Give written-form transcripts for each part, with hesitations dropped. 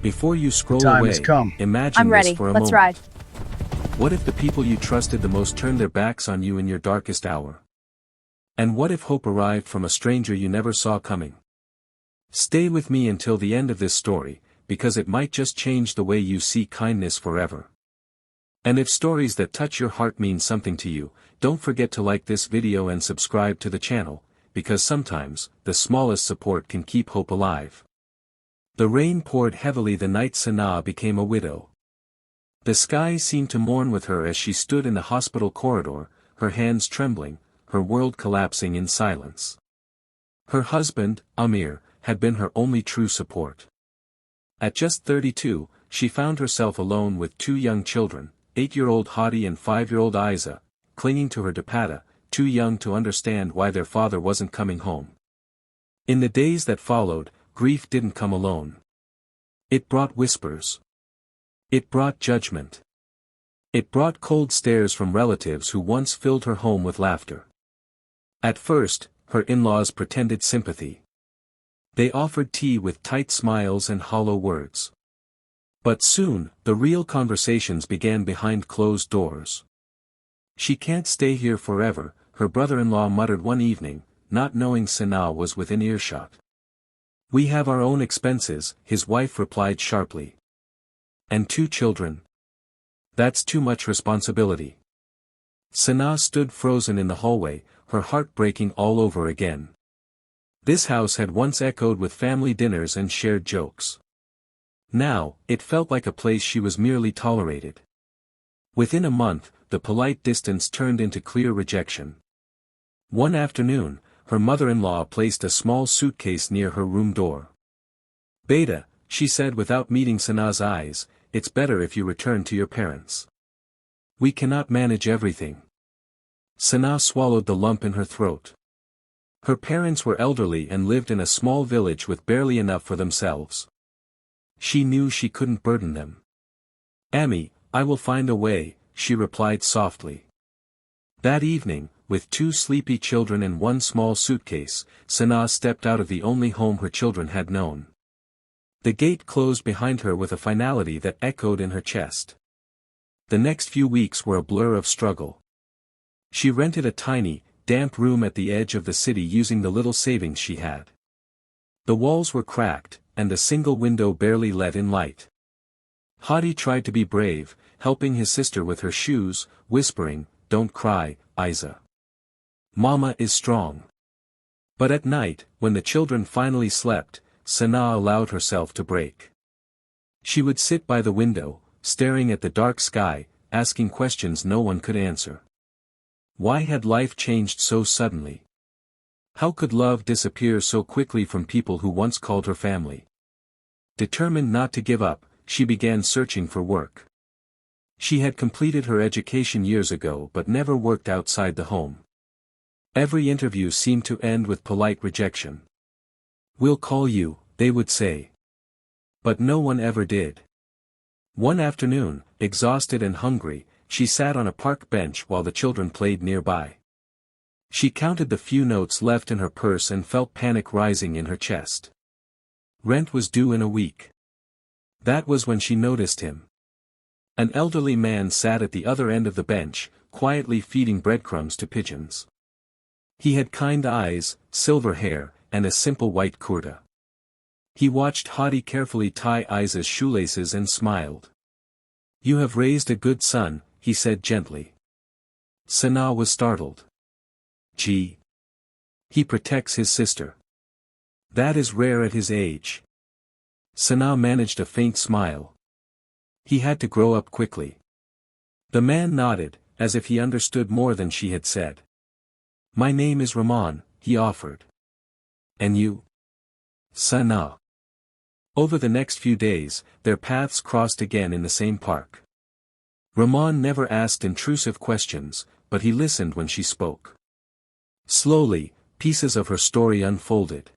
Before you scroll time has away, come. imagine I'm this ready. for a Let's moment. ride. What if the people you trusted the most turned their backs on you in your darkest hour? And what if hope arrived from a stranger you never saw coming? Stay with me until the end of this story, because it might just change the way you see kindness forever. And if stories that touch your heart mean something to you, don't forget to like this video and subscribe to the channel, because sometimes, the smallest support can keep hope alive. The rain poured heavily the night Sanaa became a widow. The sky seemed to mourn with her as she stood in the hospital corridor, her hands trembling, her world collapsing in silence. Her husband, Amir, had been her only true support. At just 32, she found herself alone with two young children, 8-year-old Hadi and 5-year-old Isa, clinging to her dupatta, too young to understand why their father wasn't coming home. In the days that followed, grief didn't come alone. It brought whispers. It brought judgment. It brought cold stares from relatives who once filled her home with laughter. At first, her in-laws pretended sympathy. They offered tea with tight smiles and hollow words. But soon, the real conversations began behind closed doors. "She can't stay here forever," her brother-in-law muttered one evening, not knowing Sanaa was within earshot. "We have our own expenses," his wife replied sharply. "And 2 children? That's too much responsibility." Sanaa stood frozen in the hallway, her heart breaking all over again. This house had once echoed with family dinners and shared jokes. Now, it felt like a place she was merely tolerated. Within a month, the polite distance turned into clear rejection. One afternoon, her mother-in-law placed a small suitcase near her room door. "Beta," she said without meeting Sanaa's eyes, "it's better if you return to your parents. We cannot manage everything." Sanaa swallowed the lump in her throat. Her parents were elderly and lived in a small village with barely enough for themselves. She knew she couldn't burden them. "Ami, I will find a way," she replied softly. That evening, with 2 sleepy children and 1 small suitcase, Sanaa stepped out of the only home her children had known. The gate closed behind her with a finality that echoed in her chest. The next few weeks were a blur of struggle. She rented a tiny, damp room at the edge of the city using the little savings she had. The walls were cracked, and a single window barely let in light. Hadi tried to be brave, helping his sister with her shoes, whispering, "Don't cry, Isa. Mama is strong." But at night, when the children finally slept, Sanaa allowed herself to break. She would sit by the window, staring at the dark sky, asking questions no one could answer. Why had life changed so suddenly? How could love disappear so quickly from people who once called her family? Determined not to give up, she began searching for work. She had completed her education years ago but never worked outside the home. Every interview seemed to end with polite rejection. "We'll call you," they would say. But no one ever did. One afternoon, exhausted and hungry, she sat on a park bench while the children played nearby. She counted the few notes left in her purse and felt panic rising in her chest. Rent was due in a week. That was when she noticed him. An elderly man sat at the other end of the bench, quietly feeding breadcrumbs to pigeons. He had kind eyes, silver hair, and a simple white kurta. He watched Hadi carefully tie Isa's shoelaces and smiled. "You have raised a good son," he said gently. Sanaa was startled. "Gee. He protects his sister. That is rare at his age." Sanaa managed a faint smile. "He had to grow up quickly." The man nodded, as if he understood more than she had said. "My name is Rahman," he offered. "And you?" "Sanaa." Over the next few days, their paths crossed again in the same park. Rahman never asked intrusive questions, but he listened when she spoke. Slowly, pieces of her story unfolded.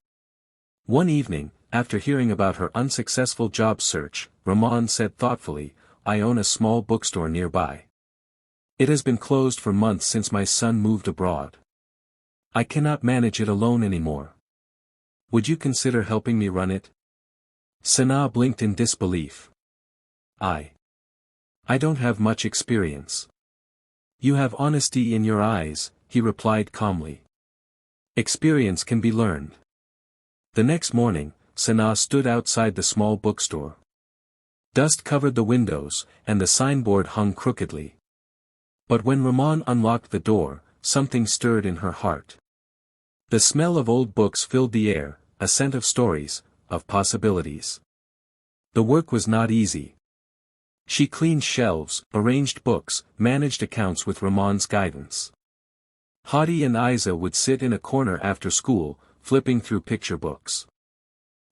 One evening, after hearing about her unsuccessful job search, Rahman said thoughtfully, "I own a small bookstore nearby. It has been closed for months since my son moved abroad. I cannot manage it alone anymore. Would you consider helping me run it?" Sanaa blinked in disbelief. I don't have much experience. You have honesty in your eyes, he replied calmly. Experience can be learned. The next morning, Sanaa stood outside the small bookstore. Dust covered the windows, and the signboard hung crookedly. But when Rahman unlocked the door, something stirred in her heart. The smell of old books filled the air, a scent of stories, of possibilities. The work was not easy. She cleaned shelves, arranged books, managed accounts with Rahman's guidance. Hadi and Isa would sit in a corner after school, flipping through picture books.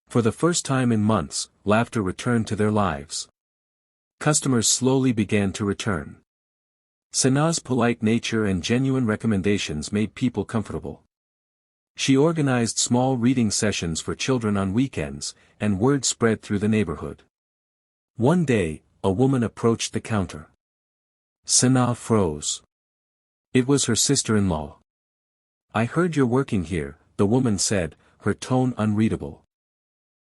For the first time in months, laughter returned to their lives. Customers slowly began to return. Sanaa's polite nature and genuine recommendations made people comfortable. She organized small reading sessions for children on weekends, and word spread through the neighborhood. One day, a woman approached the counter. Sanaa froze. It was her sister-in-law. "I heard you're working here," the woman said, her tone unreadable.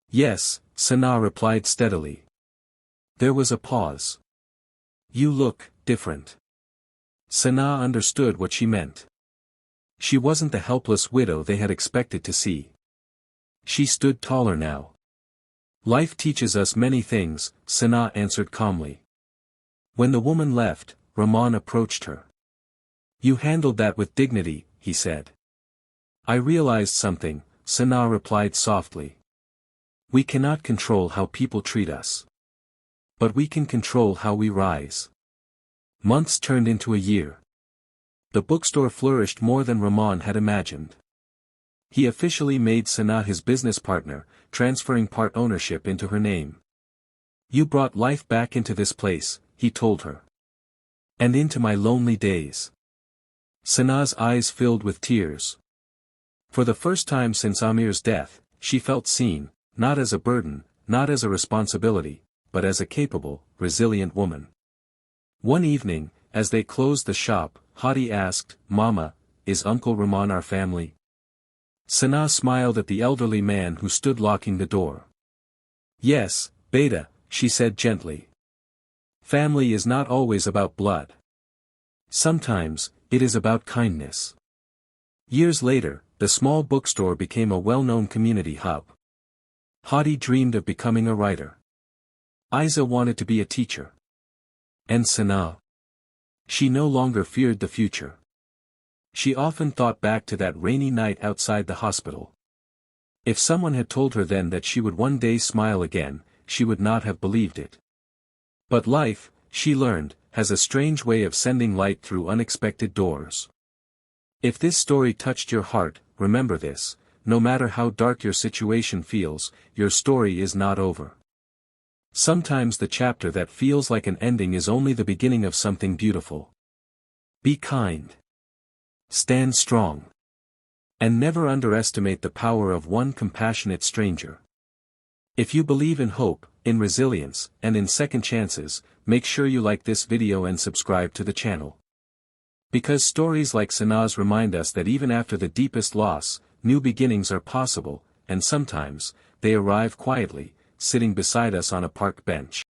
"Yes," Sanaa replied steadily. There was a pause. "You look different." Sanaa understood what she meant. She wasn't the helpless widow they had expected to see. She stood taller now. "Life teaches us many things," Sanaa answered calmly. When the woman left, Rahman approached her. "You handled that with dignity," he said. "I realized something," Sanaa replied softly. "We cannot control how people treat us. But we can control how we rise." Months turned into a year. The bookstore flourished more than Rahman had imagined. He officially made Sanaa his business partner, transferring part ownership into her name. "You brought life back into this place," he told her. "And into my lonely days." Sanaa's eyes filled with tears. For the first time since Amir's death, she felt seen, not as a burden, not as a responsibility, but as a capable, resilient woman. One evening, as they closed the shop, Hadi asked, "Mama, is Uncle Rahman our family?" Sanaa smiled at the elderly man who stood locking the door. "Yes, Beta," she said gently. "Family is not always about blood. Sometimes, it is about kindness." Years later, the small bookstore became a well-known community hub. Hadi dreamed of becoming a writer. Isa wanted to be a teacher. And Sanaa? She no longer feared the future. She often thought back to that rainy night outside the hospital. If someone had told her then that she would one day smile again, she would not have believed it. But life, she learned, has a strange way of sending light through unexpected doors. If this story touched your heart, remember this: no matter how dark your situation feels, your story is not over. Sometimes the chapter that feels like an ending is only the beginning of something beautiful. Be kind. Stand strong. And never underestimate the power of one compassionate stranger. If you believe in hope, in resilience, and in second chances, make sure you like this video and subscribe to the channel. Because stories like Sanaa's remind us that even after the deepest loss, new beginnings are possible, and sometimes, they arrive quietly, sitting beside us on a park bench.